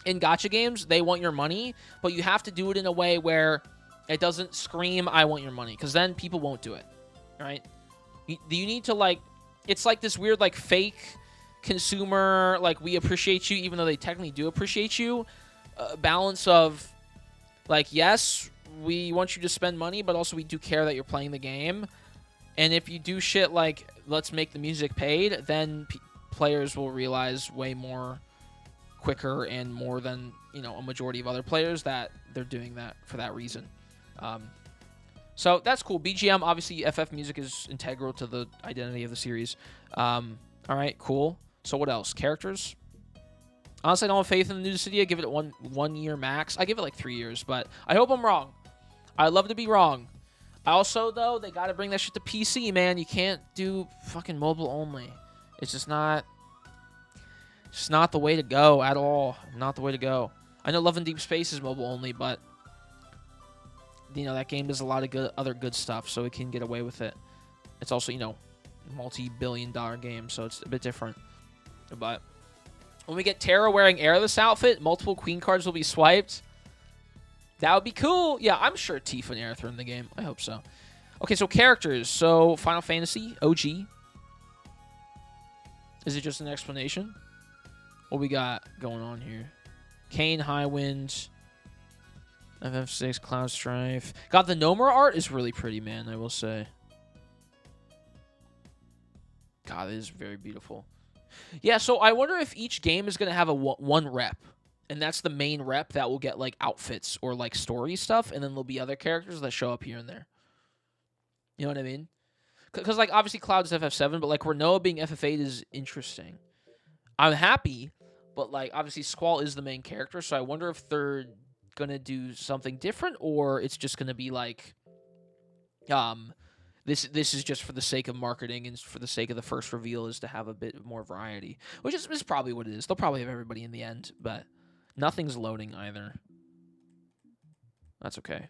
in gacha games they want your money, but you have to do it in a way where it doesn't scream I want your money, because then people won't do it, right? You need to, like, it's like this weird, like, fake consumer, like, we appreciate you even though they technically do appreciate you, balance of, like, yes, we want you to spend money, but also we do care that you're playing the game. And if you do shit like, let's make the music paid, then players will realize way more quicker and more than, a majority of other players that they're doing that for that reason. So that's cool. BGM, obviously, FF music is integral to the identity of the series. All right, cool. So what else? Characters? Honestly, I don't have faith in the new Dissidia. Give it 1 year max. I give it like 3 years, but I hope I'm wrong. I'd love to be wrong. Also, though, they got to bring that shit to PC, man. You can't do fucking mobile only. It's just not the way to go at all. Not the way to go. I know Love and Deep Space is mobile only, but that game does a lot of other good stuff, so it can get away with it. It's also, multi-billion-dollar game, so it's a bit different. But when we get Terra wearing Airless outfit, multiple Queen cards will be swiped. That would be cool. Yeah, I'm sure Tifa and Aerith are in the game. I hope so. Okay, so characters. So, Final Fantasy, OG. Is it just an explanation? What we got going on here? Kane, Highwind, FF6, Cloud Strife. God, the Nomura art is really pretty, man, I will say. God, it is very beautiful. Yeah, so I wonder if each game is going to have one rep. And that's the main rep that will get, like, outfits or, like, story stuff. And then there'll be other characters that show up here and there. You know what I mean? Because, like, obviously Cloud's FF7, but, like, Renoa being FF8 is interesting. I'm happy, but, like, obviously Squall is the main character. So I wonder if they're going to do something different, or it's just going to be, like, this is just for the sake of marketing and for the sake of the first reveal is to have a bit more variety. Which is probably what it is. They'll probably have everybody in the end, but... Nothing's loading either. That's okay.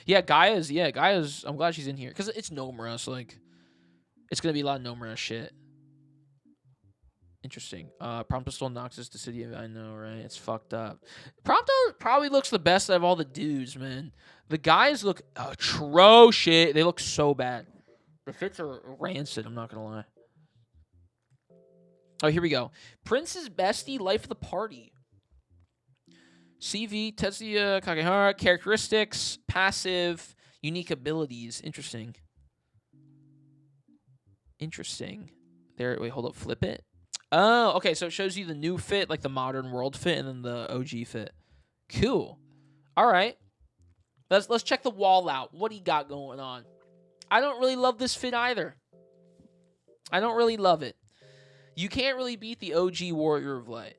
Yeah, Gaia's. I'm glad she's in here because it's Nomura, so like, it's gonna be a lot of Nomura shit. Interesting. Prompto stole Noxus Dissidia. I know, right? It's fucked up. Prompto probably looks the best out of all the dudes, man. The guys look atrocious. They look so bad. The fits are rancid. I'm not gonna lie. Oh, here we go. Prince's bestie, life of the party. CV, Tetsuya Kakehara, characteristics, passive, unique abilities. Interesting. Interesting. There, wait, hold up, flip it. Oh, okay, so it shows you the new fit, like the modern world fit, and then the OG fit. Cool. All right. Let's check the wall out. What do you got going on? I don't really love this fit either. I don't really love it. You can't really beat the OG Warrior of Light.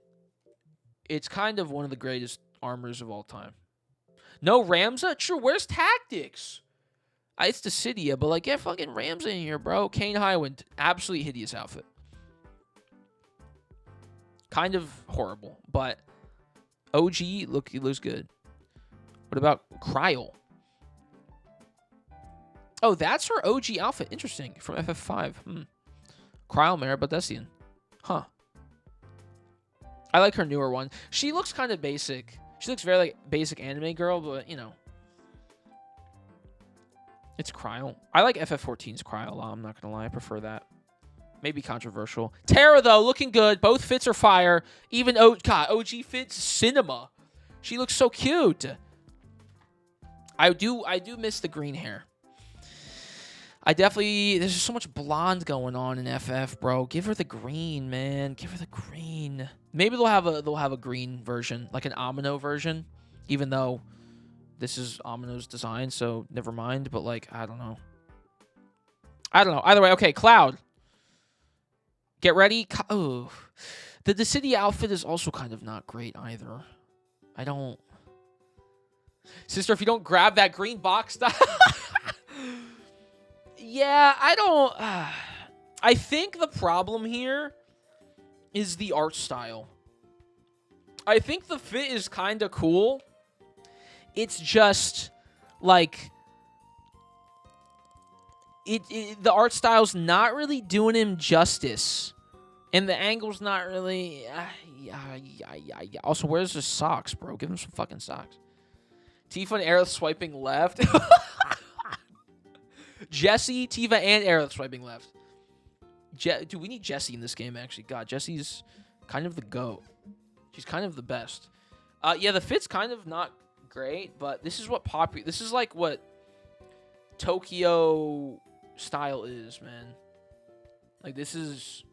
It's kind of one of the greatest armors of all time. No Ramza? True, where's Tactics? It's DISSIDIA, but like, get fucking Ramza in here, bro. Kane Highwind, absolutely hideous outfit. Kind of horrible, but OG, he looks good. What about Kryl? Oh, that's her OG outfit. Interesting. From FF5. Kryl Mara Badessian. Huh. I like her newer one. She looks kind of basic. She looks very like basic anime girl, but you know. It's Kryl. I like FF14's Kryl a lot. I'm not going to lie. I prefer that. Maybe controversial. Terra, though, looking good. Both fits are fire. Even OG fits cinema. She looks so cute. I do miss the green hair. There's just so much blonde going on in FF, bro. Give her the green, man. Give her the green. Maybe they'll have a green version, like an Amino version, even though this is Amino's design, so never mind. But like, I don't know. Either way, okay, Cloud. Get ready. Oh, the Dissidia outfit is also kind of not great either. I don't. Sister, if you don't grab that green box, yeah, I don't. I think the problem here is the art style. I think the fit is kind of cool. It's just like the art style's not really doing him justice, and the angle's not really. Yeah. Also, where's his socks, bro? Give him some fucking socks. Tifa and Aerith swiping left. Jessie, Tifa, and Aerith swiping left. Dude, we need Jessie in this game, actually. God, Jessie's kind of the GOAT. She's kind of the best. Yeah, the fit's kind of not great, but this is what this is like what Tokyo style is, man. Like, this is...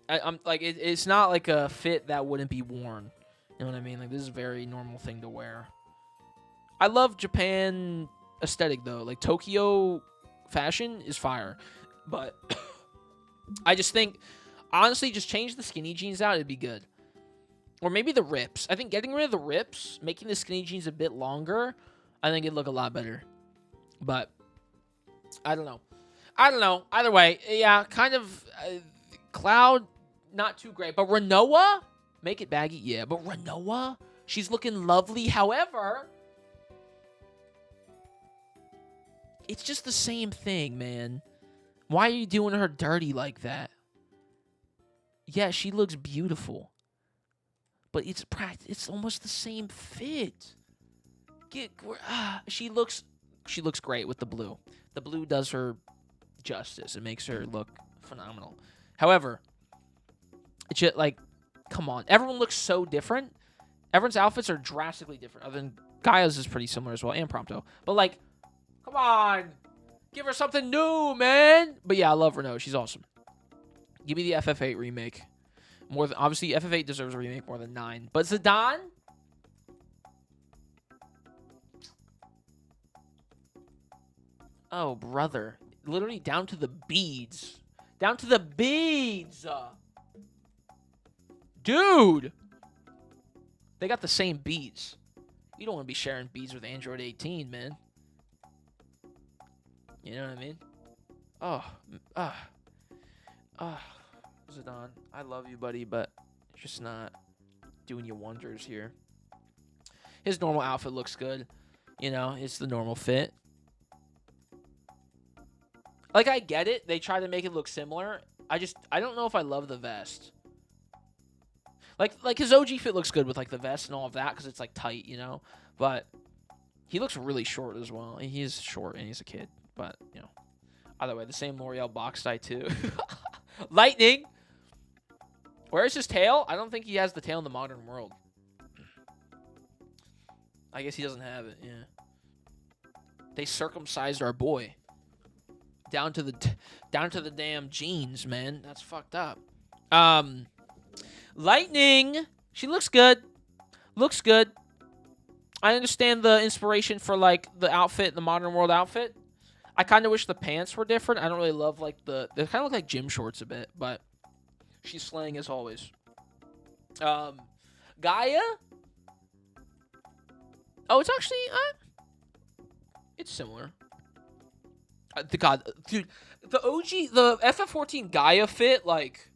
I'm like, it's not like a fit that wouldn't be worn. You know what I mean? Like, this is a very normal thing to wear. I love Japan aesthetic, though. Like, Tokyo fashion is fire. But I just think, honestly, just change the skinny jeans out. It'd be good. Or maybe the rips. I think getting rid of the rips, making the skinny jeans a bit longer, I think it'd look a lot better. But I don't know. Either way, yeah, kind of Cloud, not too great. But Renoa, make it baggy. Yeah, but Renoa, she's looking lovely. However, it's just the same thing, man. Why are you doing her dirty like that? Yeah, she looks beautiful. But it's almost the same fit. She looks great with the blue. The blue does her justice. It makes her look phenomenal. However, it's just like, come on. Everyone looks so different. Everyone's outfits are drastically different. Other than Gaia's is pretty similar as well, and Prompto. But like, come on. Give her something new, man. But yeah, I love Renault. She's awesome. Give me the FF8 remake. Obviously, FF8 deserves a remake more than 9. But Zidane? Oh, brother. Literally down to the beads. Down to the beads! Dude! They got the same beads. You don't want to be sharing beads with Android 18, man. You know what I mean? Zidane, I love you, buddy, but it's just not doing you wonders here. His normal outfit looks good. You know, it's the normal fit. Like, I get it. They try to make it look similar. I don't know if I love the vest. Like his OG fit looks good with, like, the vest and all of that because it's, like, tight, you know? But he looks really short as well. He is short and he's a kid. But, you know, either way, the same L'Oreal box tie, too. Lightning! Where's his tail? I don't think he has the tail in the modern world. I guess he doesn't have it, yeah. They circumcised our boy. Down to the damn jeans, man. That's fucked up. Lightning. She looks good. Looks good. I understand the inspiration for, like, the outfit, the modern world outfit. I kind of wish the pants were different. I don't really love, like, they kind of look like gym shorts a bit, but she's slaying as always. Gaia? Oh, it's actually, it's similar. Dude, the OG, the FF14 Gaia fit, like,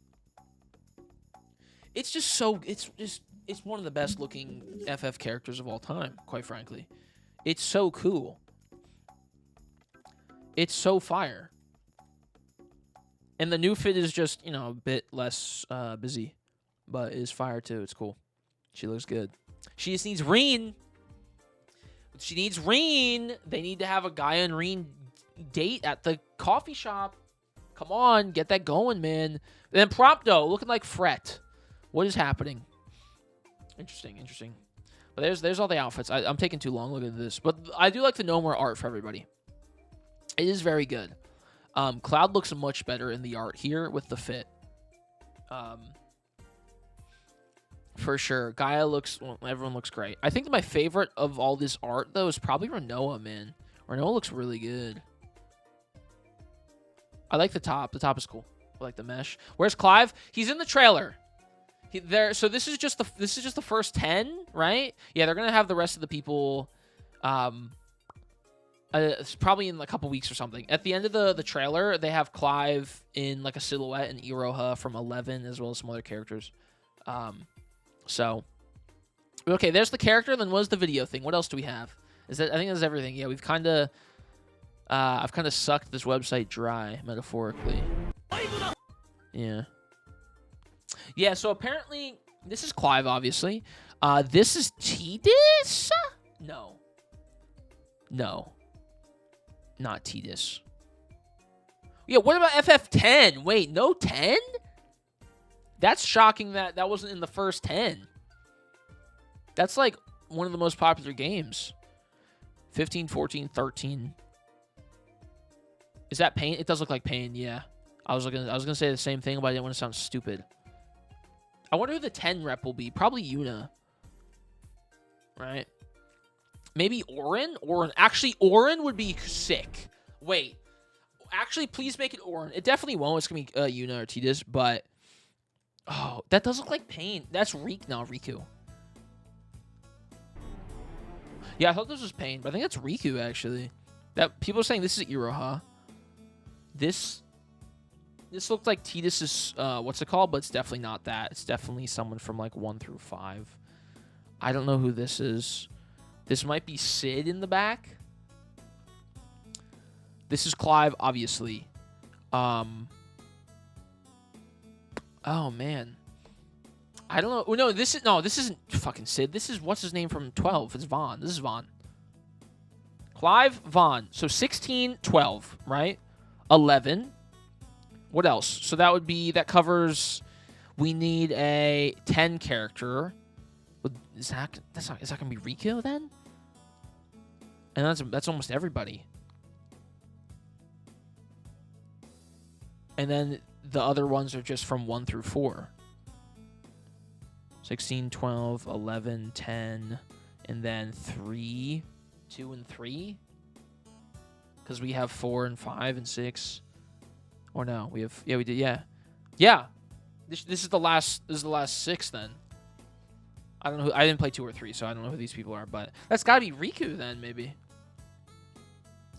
it's just so, it's one of the best looking FF characters of all time, quite frankly. It's so cool. It's so fire. And the new fit is just, you know, a bit less busy, but is fire too. It's cool. She looks good. She just needs Reen. She needs Reen. They need to have a Gaia and Reen date at the coffee shop. Come on, get that going, man. And then Prompto, looking like Fret. What is happening? Interesting. But there's all the outfits. I'm taking too long looking at this. But I do like the No More art for everybody. It is very good. Cloud looks much better in the art here with the fit. For sure. Gaia looks... Well, everyone looks great. I think my favorite of all this art, though, is probably Renoa, man. Renoa looks really good. I like the top. The top is cool. I like the mesh. Where's Clive? He's in the trailer. So this is just the first 10, right? Yeah, they're gonna have the rest of the people it's probably in a couple weeks or something. At the end of the trailer, they have Clive in like a silhouette and Iroha from 11, as well as some other characters. So okay, there's the character. Then what is the video thing? What else do we have? I think that's everything. Yeah, we've kind of I've kind of sucked this website dry, metaphorically. Yeah. Yeah, so apparently this is Clive, obviously. This is Tidus? No. Not Tidus. Yeah, what about FF10? Wait, no 10? That's shocking that wasn't in the first 10. That's like one of the most popular games. 15, 14, 13. Is that Pain? It does look like Pain, yeah. I was gonna say the same thing, but I didn't want to sound stupid. I wonder who the 10 rep will be. Probably Yuna. Right? Maybe Auron? Actually, Auron would be sick. Wait. Actually, please make it Auron. It definitely won't. It's going to be Yuna or Tidus, but... Oh, that does look like Pain. That's Riku. Yeah, I thought this was Pain, but I think that's Riku, actually. People are saying this is Iroha. This looked like Tidus's, what's it called? But it's definitely not that. It's definitely someone from, like, 1 through 5. I don't know who this is. This might be Sid in the back. This is Clive, obviously. Oh, man. I don't know. Oh, no, this isn't fucking Sid. This is, what's his name from 12? It's Vaughn. This is Vaughn. Clive, Vaughn. So 16, 12, right? 11. What else? So that covers, we need a 10 character. Is that going to be Riku then? And that's almost everybody. And then the other ones are just from 1 through 4. 16, 12, 11, 10, and then 3, 2, and 3. Because we have 4 and 5 and 6. Or no, we have... Yeah, we did, yeah. Yeah! This is the last 6, then. I don't know who... I didn't play 2 or 3, so I don't know who these people are, but... That's gotta be Riku, then, maybe.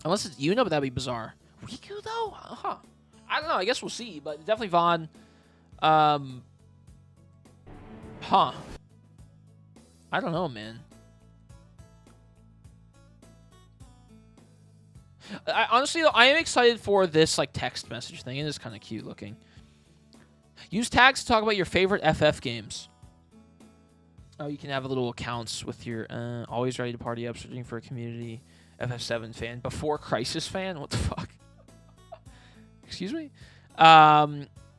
Unless it's Yuna, but that'd be bizarre. Riku, though? Huh. I don't know. I guess we'll see, but definitely Vaughn. Huh. I don't know, man. Honestly, though, I am excited for this like text message thing. It is kind of cute looking. Use tags to talk about your favorite FF games. Oh, you can have a little accounts with your always ready to party up, searching for a community FF7 fan before Crisis fan. What the fuck? Excuse me.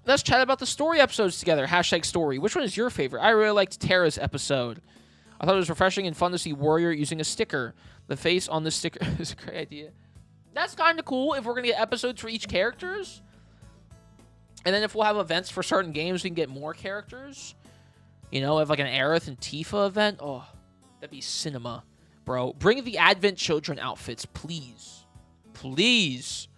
Let's chat about the story episodes together. Hashtag story. Which one is your favorite? I really liked Terra's episode. I thought it was refreshing and fun to see Warrior using a sticker. The face on the sticker is a great idea. That's kind of cool if we're going to get episodes for each characters. And then if we'll have events for certain games, we can get more characters. You know, have like an Aerith and Tifa event. Oh, that'd be cinema, bro. Bring the Advent Children outfits, please. Please.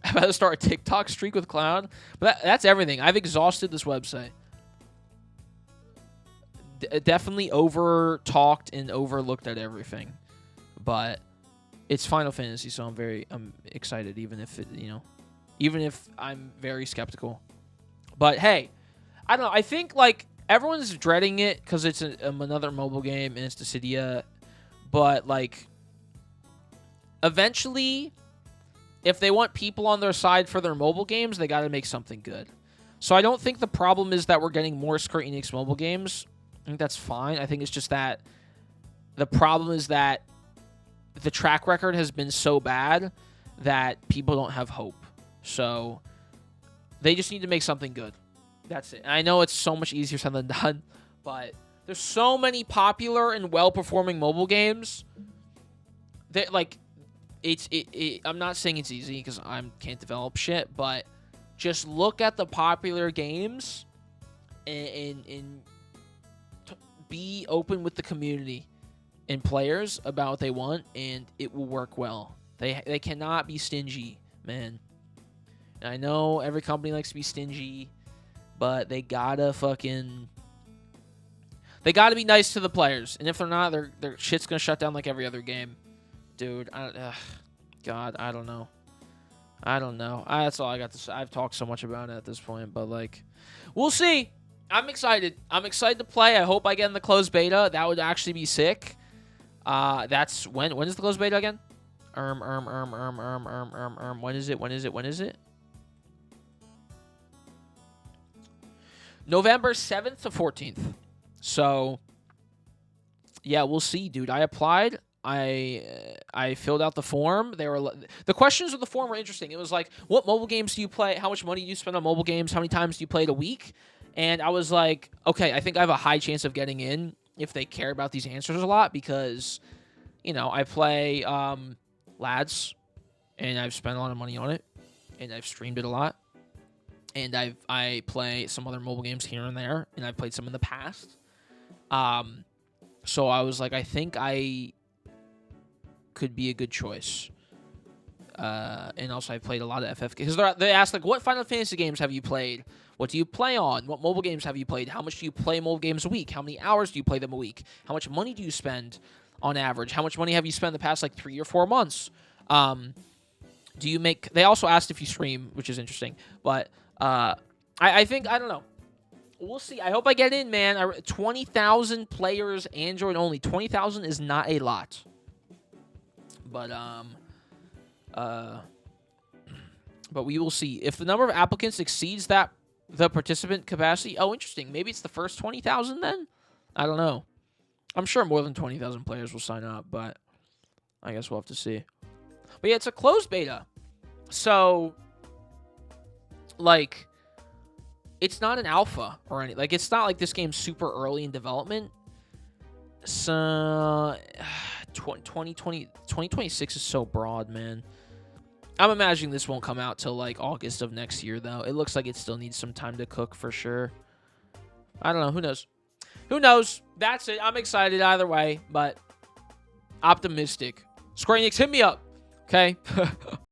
I'm about to start a TikTok streak with Cloud. But that's everything. I've exhausted this website. Definitely over-talked and overlooked at everything. But it's Final Fantasy, so I'm excited, even if it, even if I'm very skeptical. But hey, I don't know. I think like everyone's dreading it because it's another mobile game and it's Dissidia. But like, eventually, if they want people on their side for their mobile games, they got to make something good. So I don't think the problem is that we're getting more Square Enix mobile games. I think that's fine. I think it's just that the problem is that the track record has been so bad that people don't have hope. So they just need to make something good. That's it. And I know it's so much easier said than done, but there's so many popular and well-performing mobile games that like I'm not saying it's easy because I can't develop shit, but just look at the popular games and be open with the community and players about what they want, and it will work well. They cannot be stingy, man. And I know every company likes to be stingy, but they gotta be nice to the players. And if they're not, their shit's gonna shut down like every other game. Dude, God, I don't know. That's all I got to say. I've talked so much about it at this point, but like, we'll see. I'm excited. I'm excited to play. I hope I get in the closed beta. That would actually be sick. That's when is the closed beta again? When is it? November 7th to 14th. So yeah, we'll see, dude. I applied. I filled out the form. The questions of the form were interesting. It was like, what mobile games do you play? How much money do you spend on mobile games? How many times do you play it a week? And I was like, okay, I think I have a high chance of getting in if they care about these answers a lot because, I play Lads, and I've spent a lot of money on it, and I've streamed it a lot, and I play some other mobile games here and there, and I've played some in the past. So I was like, I think I could be a good choice. And also I played a lot of FF because they asked like, what Final Fantasy games have you played? What do you play on? What mobile games have you played? How much do you play mobile games a week? How many hours do you play them a week? How much money do you spend on average? How much money have you spent the past like 3 or 4 months? Do you make? They also asked if you stream, which is interesting. But I think I don't know. We'll see. I hope I get in, man. 20,000 players, Android only. 20,000 is not a lot. But we will see. If the number of applicants exceeds the participant capacity, oh, interesting. Maybe it's the first 20,000 then? I don't know. I'm sure more than 20,000 players will sign up, but I guess we'll have to see. But yeah, it's a closed beta. So, like, it's not an alpha or anything. Like, it's not like this game's super early in development. So, 2026 is so broad, man. I'm imagining this won't come out till like August of next year, though. It looks like it still needs some time to cook for sure. I don't know. Who knows? Who knows? That's it. I'm excited either way, but optimistic. Square Enix, hit me up. Okay?